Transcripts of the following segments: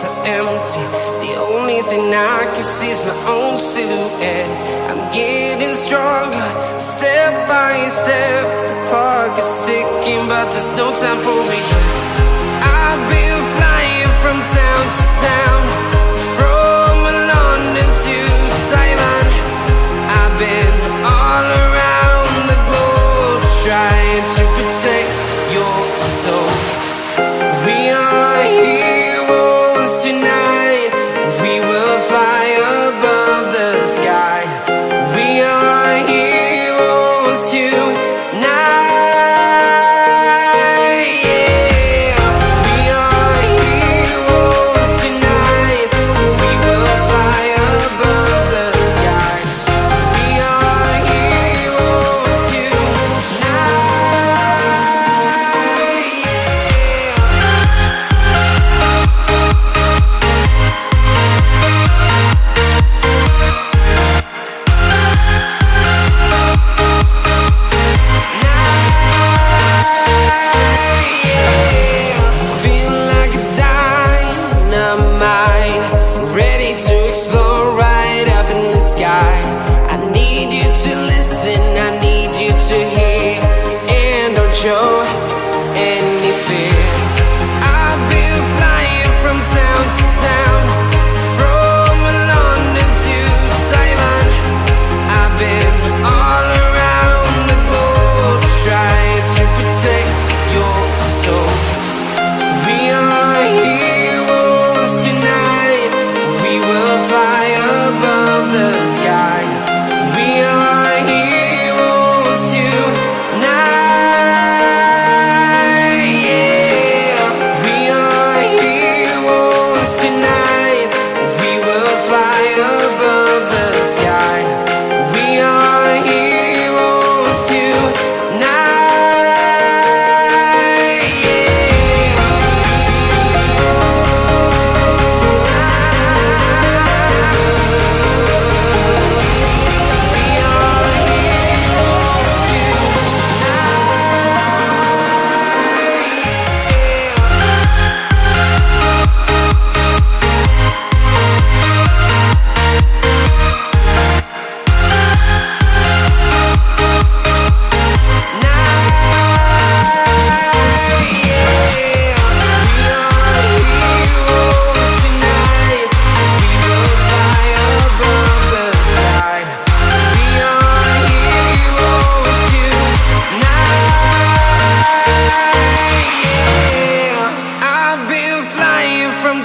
are empty. The only thing I can see is my own silhouette. I'm getting stronger, step by step. The clock is ticking, but there's no time for regrets. I've been flying from town to town, from London to Taiwan. I've been all around the globe, trying to protect your soul. We are heroes tonight. We will fly above the sky. We are heroes tonight. Yeah. We are heroes tonight. We will fly above the sky. We are heroes show any fear. I've been flying from town to town, from London to Taiwan. I've been all around the globe, trying to protect your soul. We are heroes tonight. We will fly above the sky. We are heroes tonight. Sky. We are heroes tonight. Yeah. We are heroes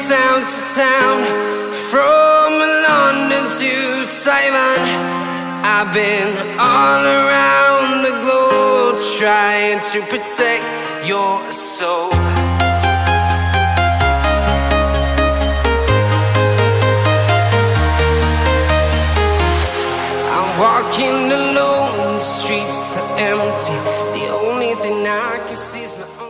town to town, from London to Taiwan. I've been all around the globe, trying to protect your soul. I'm walking alone, the streets are empty. The only thing I can see is my own